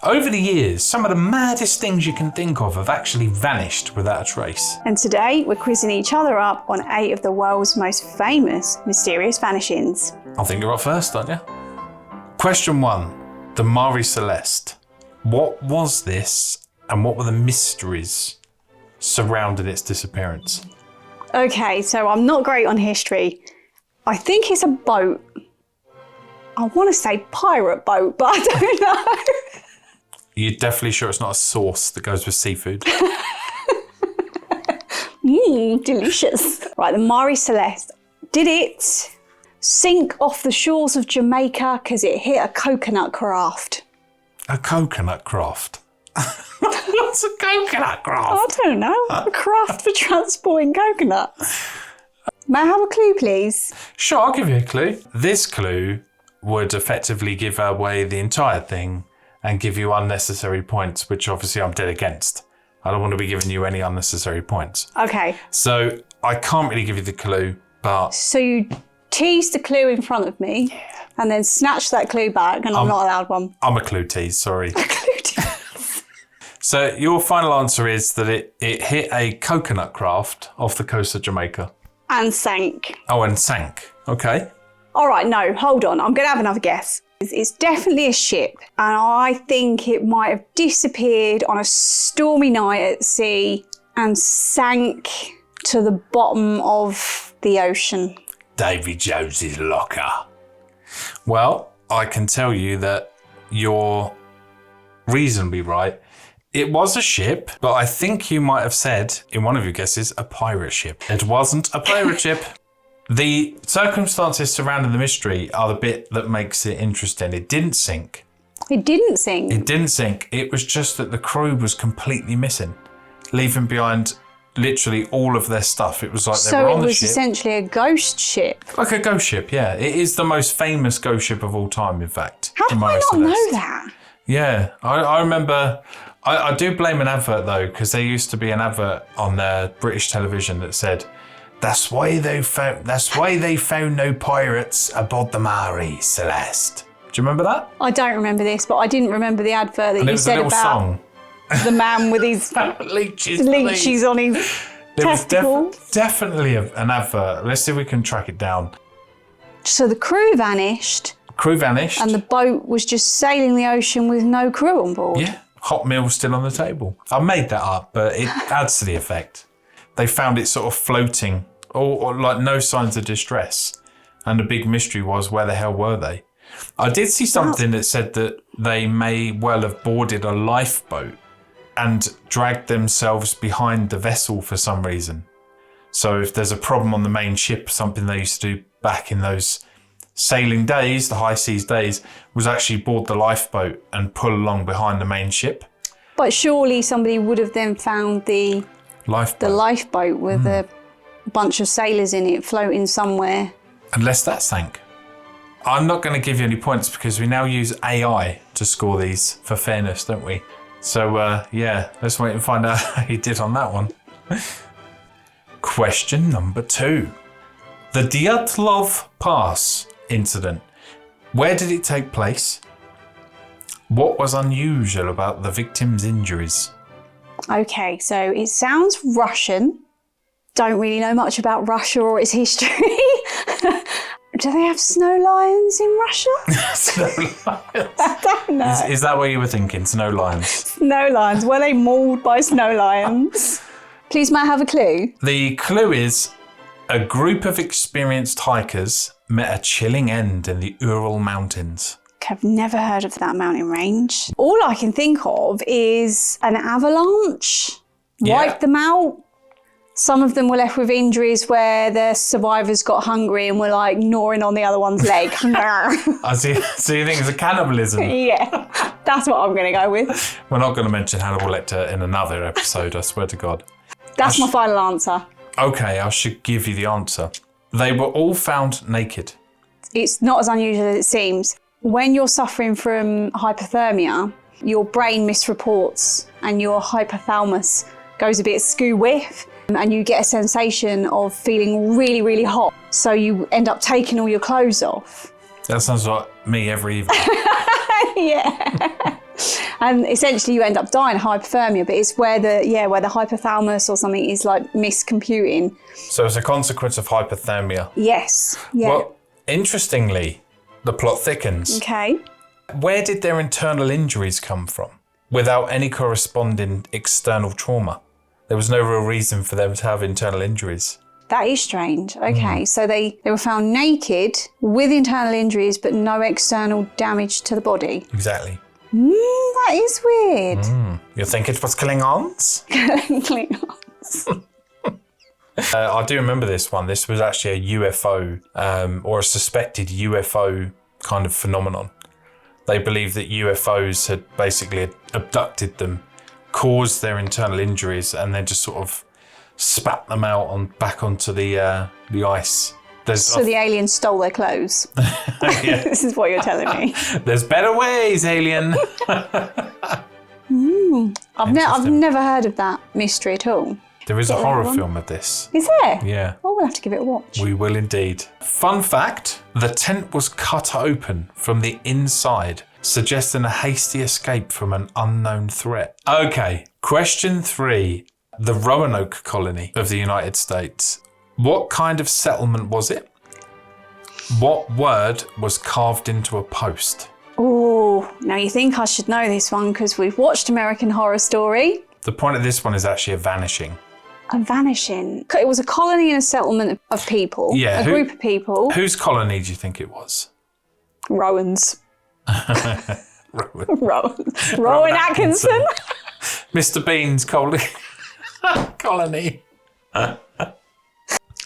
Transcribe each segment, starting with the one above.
Over the years, some of the maddest things you can think of have actually vanished without a trace. And today, we're quizzing each other up on 8 of the world's most famous mysterious vanishings. I think you're up first, aren't you? Question 1. The Mary Celeste. What was this and what were the mysteries surrounding its disappearance? Okay, so I'm not great on history. I think it's a boat. I want to say pirate boat, but I don't know. You're definitely sure it's not a sauce that goes with seafood? Delicious. Right, the Mary Celeste. Did it sink off the shores of Jamaica because it hit a coconut craft? A coconut craft? What's a coconut craft? I don't know. A craft for transporting coconuts. May I have a clue, please? Sure, I'll give you a clue. This clue would effectively give away the entire thing and give you unnecessary points, which obviously I'm dead against. I don't want to be giving you any unnecessary points. Okay. So I can't really give you the clue, but... So you teased the clue in front of me and then snatched that clue back and I'm not allowed one. I'm a clue tease, sorry. A clue tease. So your final answer is that it hit a coconut craft off the coast of Jamaica. And sank. Oh, and sank. Okay. All right, no, hold on. I'm going to have another guess. It's definitely a ship, and I think it might have disappeared on a stormy night at sea and sank to the bottom of the ocean. Davy Jones's locker. Well, I can tell you that you're reasonably right. It was a ship, but I think you might have said in one of your guesses a pirate ship. It wasn't a pirate ship. The circumstances surrounding the mystery are the bit that makes it interesting. It didn't sink. It didn't sink? It didn't sink. It was just that the crew was completely missing, leaving behind literally all of their stuff. It was like they were on the ship. So it was essentially a ghost ship? Like a ghost ship, yeah. It is the most famous ghost ship of all time, in fact. How do I not know that? Yeah, I remember... I do blame an advert, though, because there used to be an advert on British television that said, That's why they found no pirates aboard the Mary Celeste. Do you remember that? I don't remember this, but I didn't remember the advert that you said about song. The man with his leeches on his testicle. Definitely an advert. Let's see if we can track it down. So the crew vanished. And the boat was just sailing the ocean with no crew on board. Yeah, hot meal still on the table. I made that up, but it adds to the effect. They found it sort of floating, or like no signs of distress. And the big mystery was, where the hell were they? I did see something that said that they may well have boarded a lifeboat and dragged themselves behind the vessel for some reason. So if there's a problem on the main ship, something they used to do back in those sailing days, the high seas days, was actually board the lifeboat and pull along behind the main ship. But surely somebody would have then found the lifeboat with a bunch of sailors in it floating somewhere. Unless that sank. I'm not going to give you any points because we now use AI to score these for fairness, don't we? So, yeah, let's wait and find out how you did on that one. Question number 2. The Dyatlov Pass incident. Where did it take place? What was unusual about the victim's injuries? Okay, so it sounds Russian. Don't really know much about Russia or its history. Do they have snow lions in Russia? Snow lions? I don't know. Is that what you were thinking? Snow lions? Snow lions. Were they mauled by snow lions? Please, may I have a clue? The clue is a group of experienced hikers met a chilling end in the Ural Mountains. I've never heard of that mountain range. All I can think of is an avalanche wiped them out. Some of them were left with injuries where the survivors got hungry and were like gnawing on the other one's leg. I see. So you think it's a cannibalism? Yeah, that's what I'm going to go with. We're not going to mention Hannibal Lecter in another episode, I swear to God. That's my final answer. Okay, I should give you the answer. They were all found naked. It's not as unusual as it seems. When you're suffering from hypothermia, your brain misreports and your hypothalamus goes a bit skew-whiff and you get a sensation of feeling really, really hot. So you end up taking all your clothes off. That sounds like me every evening. Yeah. And essentially you end up dying of hypothermia, but it's where the hypothalamus or something is like miscomputing. So it's a consequence of hypothermia. Yes. Yeah. Well, interestingly, the plot thickens. Okay. Where did their internal injuries come from without any corresponding external trauma? There was no real reason for them to have internal injuries. That is strange. Okay, so they were found naked with internal injuries but no external damage to the body. Exactly. That is weird. You think it was Klingons? Klingons. I do remember this one. This was actually a UFO or a suspected UFO kind of phenomenon. They believed that UFOs had basically abducted them, caused their internal injuries, and then just sort of spat them out back onto the ice. So the aliens stole their clothes. This is what you're telling me. There's better ways, alien. I've never heard of that mystery at all. There is a horror film of this. Is there? Yeah. Oh, we'll have to give it a watch. We will indeed. Fun fact, the tent was cut open from the inside, suggesting a hasty escape from an unknown threat. Okay, question 3. The Roanoke Colony of the United States. What kind of settlement was it? What word was carved into a post? Oh, now you think I should know this one because we've watched American Horror Story. The point of this one is actually a vanishing. A vanishing. It was a colony and a settlement of people. Yeah. A group of people. Whose colony do you think it was? Rowan's. Rowan. Rowan Atkinson. Mr. Bean's colony.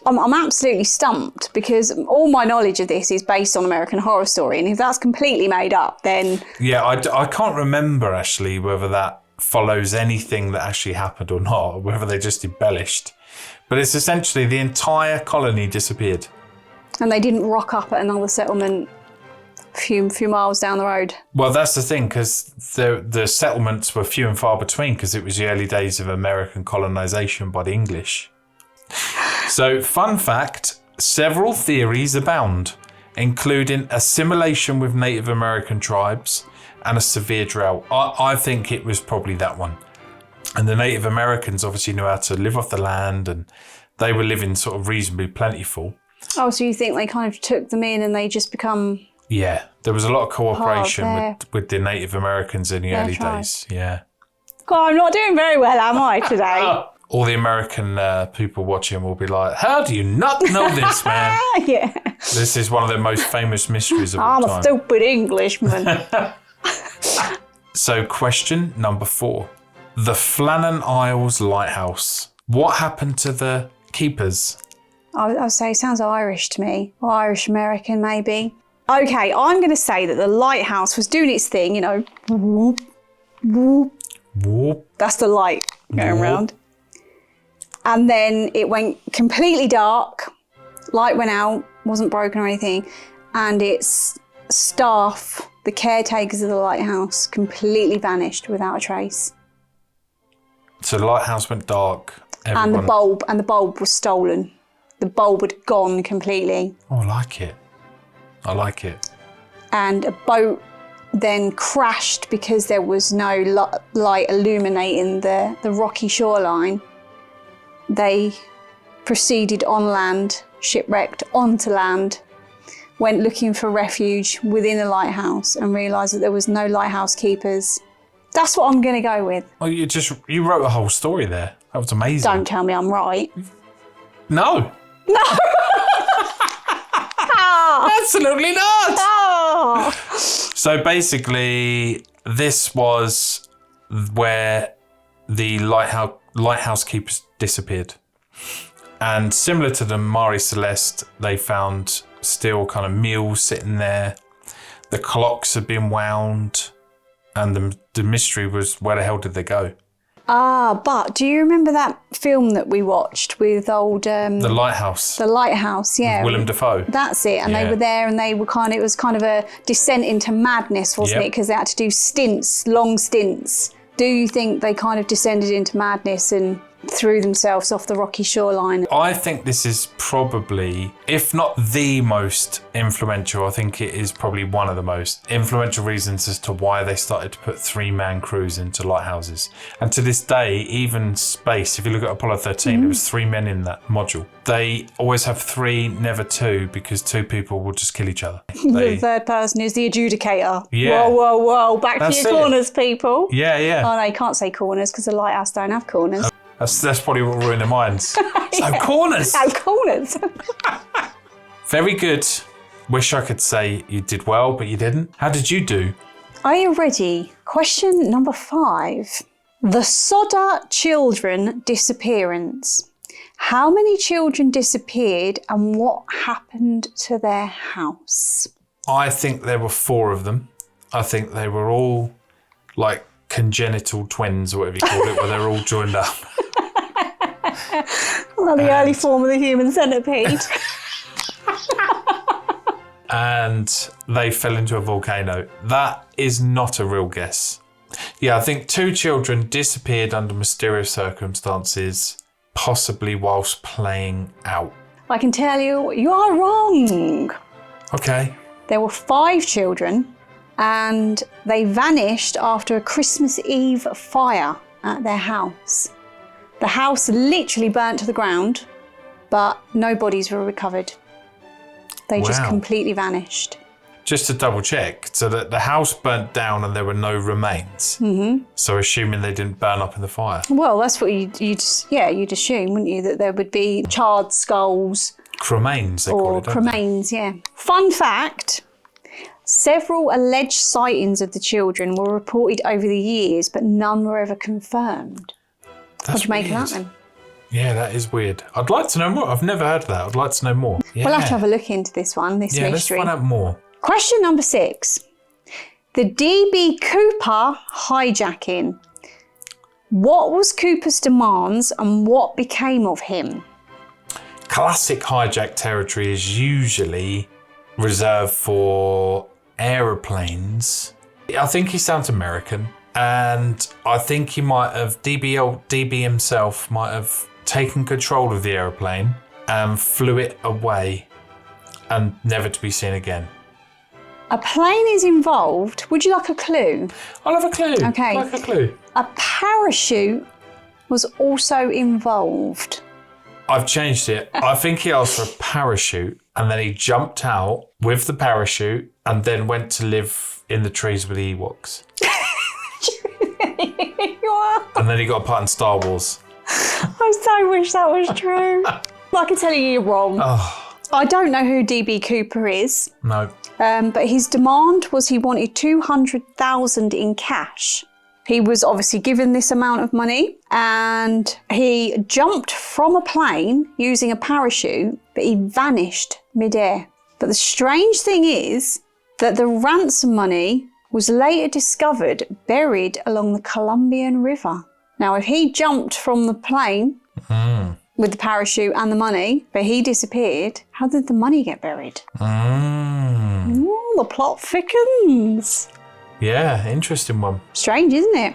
I'm absolutely stumped because all my knowledge of this is based on American Horror Story, and if that's completely made up, then... Yeah, I can't remember actually whether that follows anything that actually happened or not, or whether they just embellished. But it's essentially the entire colony disappeared. And they didn't rock up at another settlement a few miles down the road. Well, that's the thing, because the settlements were few and far between because it was the early days of American colonization by the English. So, fun fact, several theories abound, including assimilation with Native American tribes and a severe drought. I think it was probably that one. And the Native Americans obviously knew how to live off the land, and they were living sort of reasonably plentiful. Oh, so you think they kind of took them in and they just become... Yeah, there was a lot of cooperation with the Native Americans in the early days. Yeah. God, I'm not doing very well, am I, today? All the American people watching will be like, how do you not know this, man? Yeah. This is one of the most famous mysteries of all time. I'm a stupid Englishman. So question number 4. The Flannan Isles Lighthouse. What happened to the keepers? I'll say it sounds Irish to me. Or Irish-American, maybe. Okay, I'm going to say that the lighthouse was doing its thing, you know. Whoop, whoop. Whoop. That's the light going around. And then it went completely dark. Light went out, wasn't broken or anything. And its staff, the caretakers of the lighthouse, completely vanished without a trace. So the lighthouse went dark. And the bulb was stolen. The bulb had gone completely. Oh, I like it. I like it. And a boat then crashed because there was no light illuminating the rocky shoreline. They proceeded on land, shipwrecked onto land, went looking for refuge within the lighthouse and realised that there was no lighthouse keepers. That's what I'm going to go with. Oh, you wrote a whole story there. That was amazing. Don't tell me I'm right. No. No! Absolutely not! Oh. So basically, this was where the lighthouse keepers disappeared. And similar to the Mary Celeste, they found still kind of meals sitting there. The clocks had been wound. And the mystery was, where the hell did they go? But do you remember that film that we watched with old... The Lighthouse. The Lighthouse, yeah. With Willem Dafoe. That's it. And they were there and they were it was kind of a descent into madness, wasn't it? Because they had to do long stints. Do you think they kind of descended into madness and threw themselves off the rocky shoreline. I think this is probably, if not the most influential, I think it is probably one of the most influential reasons as to why they started to put 3-man crews into lighthouses. And to this day, even space, if you look at Apollo 13, there was 3 men in that module. They always have 3, never 2, because 2 people will just kill each other. The third person is the adjudicator. Yeah. Whoa. Back That's to your corners, people. Yeah. Oh, no, you can't say corners because the lighthouse don't have corners. That's probably what will ruin their minds. So corners. So corners. Very good. Wish I could say you did well, but you didn't. How did you do? Are you ready? Question number 5. The Sodder children disappearance. How many children disappeared and what happened to their house? I think there were 4 of them. I think they were all like congenital twins or whatever you call it, where they're all joined up. Well, the early form of the human centipede. And they fell into a volcano. That is not a real guess. Yeah, I think 2 children disappeared under mysterious circumstances, possibly whilst playing out. I can tell you, you are wrong. Okay. There were 5 children and they vanished after a Christmas Eve fire at their house. The house literally burnt to the ground, but no bodies were recovered. They just completely vanished. Just to double check, so that the house burnt down and there were no remains. Mm-hmm. So assuming they didn't burn up in the fire. Well, that's what you'd assume, wouldn't you, that there would be charred skulls. Cremains, they call it. Or cremains, yeah. Fun fact, several alleged sightings of the children were reported over the years, but none were ever confirmed. What do you make of that then? Yeah, that is weird. I'd like to know more. I've never heard of that. I'd like to know more. Yeah. We'll have to have a look into this one, this mystery. Let's find out more. Question number 6. The D.B. Cooper hijacking. What was Cooper's demands and what became of him? Classic hijack territory is usually reserved for aeroplanes. I think he sounds American, and I think he might have, DB himself might have taken control of the aeroplane and flew it away and never to be seen again. A plane is involved. Would you like a clue? I'll have a clue. Okay. I'd like a clue. A parachute was also involved. I've changed it. I think he asked for a parachute and then he jumped out with the parachute and then went to live in the trees with the Ewoks. You are. And then he got a part in Star Wars. I so wish that was true. I can tell you you're wrong. Oh. I don't know who D.B. Cooper is. No. But his demand was he wanted $200,000 in cash. He was obviously given this amount of money and he jumped from a plane using a parachute, but he vanished midair. But the strange thing is that the ransom money was later discovered buried along the Columbian River. Now, if he jumped from the plane with the parachute and the money, but he disappeared, how did the money get buried? Ooh, the plot thickens. Yeah, interesting one. Strange, isn't it?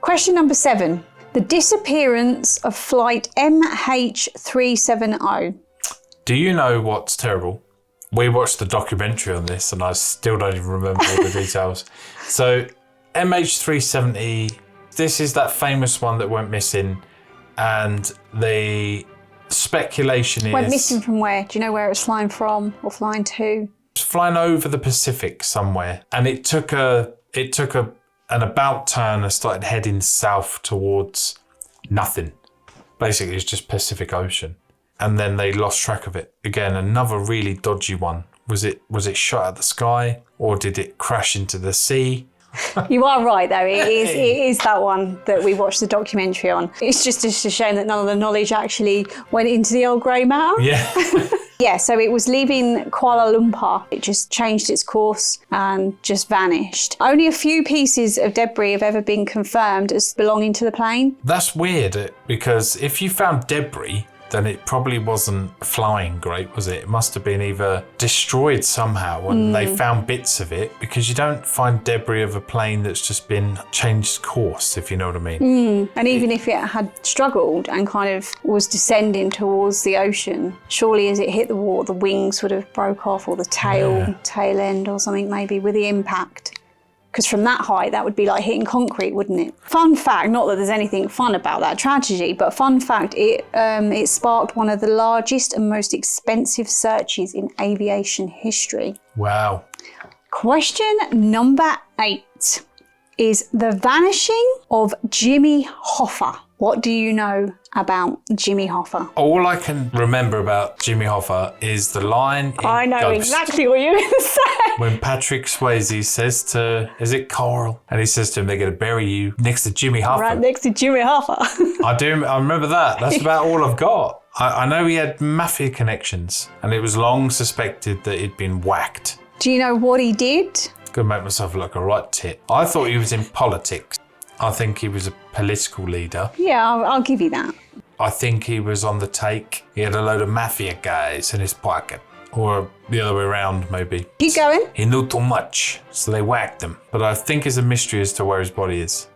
Question number 7. The disappearance of Flight MH370. Do you know what's terrible? We watched the documentary on this and I still don't even remember all the details. So MH370, this is that famous one that went missing, and the speculation is... Went missing from where? Do you know where it was flying from or flying to? Flying over the Pacific somewhere, and it took an about turn and started heading south towards nothing. Basically, it's just Pacific Ocean, and then they lost track of it. Again, another really dodgy one. Was it shot at the sky, or did it crash into the sea? You are right, though. It is that one that we watched the documentary on. It's just a shame that none of the knowledge actually went into the old grey matter. Yeah. Yeah, so it was leaving Kuala Lumpur. It just changed its course and just vanished. Only a few pieces of debris have ever been confirmed as belonging to the plane. That's weird, because if you found debris, then it probably wasn't flying great, was it? It must have been either destroyed somehow and they found bits of it, because you don't find debris of a plane that's just been changed course, if you know what I mean. And even if it had struggled and kind of was descending towards the ocean, surely as it hit the water, the wings would have broke off, or the tail end or something maybe with the impact. Because from that height, that would be like hitting concrete, wouldn't it? Fun fact, not that there's anything fun about that tragedy, but fun fact, it sparked one of the largest and most expensive searches in aviation history. Wow. Question number 8 is the vanishing of Jimmy Hoffa. What do you know about Jimmy Hoffa? All I can remember about Jimmy Hoffa is the line in I know Ghost, exactly what you're going to say. when Patrick Swayze says to, is it Carl? And he says to him, they're going to bury you next to Jimmy Hoffa. Right next to Jimmy Hoffa. I remember that. That's about all I've got. I know he had mafia connections, and it was long suspected that he'd been whacked. Do you know what he did? Gonna make myself look a right tit. I thought he was in politics. I think he was a political leader. Yeah, I'll give you that. I think he was on the take. He had a load of mafia guys in his pocket. Or the other way around, maybe. Keep going. He knew too much, so they whacked him. But I think it's a mystery as to where his body is.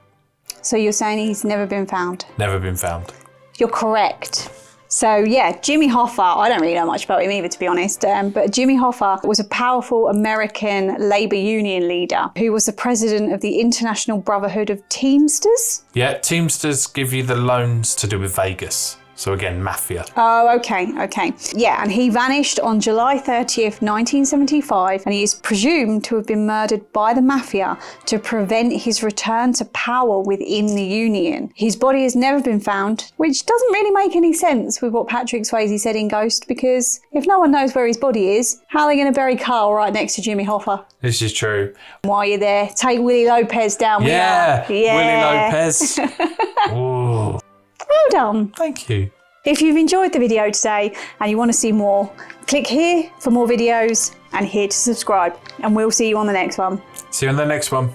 So you're saying he's never been found? Never been found. You're correct. So yeah, Jimmy Hoffa, I don't really know much about him either, to be honest, but Jimmy Hoffa was a powerful American labor union leader who was the president of the International Brotherhood of Teamsters. Yeah, Teamsters give you the loans to do with Vegas. So again, mafia. Oh, okay. Yeah, and he vanished on July 30th, 1975, and he is presumed to have been murdered by the mafia to prevent his return to power within the Union. His body has never been found, which doesn't really make any sense with what Patrick Swayze said in Ghost, because if no one knows where his body is, how are they going to bury Carl right next to Jimmy Hoffa? This is true. While you're there, take Willie Lopez down. Yeah. Willie Lopez. Ooh. Well done. Thank you. If you've enjoyed the video today and you want to see more, click here for more videos and here to subscribe. And we'll see you on the next one. See you on the next one.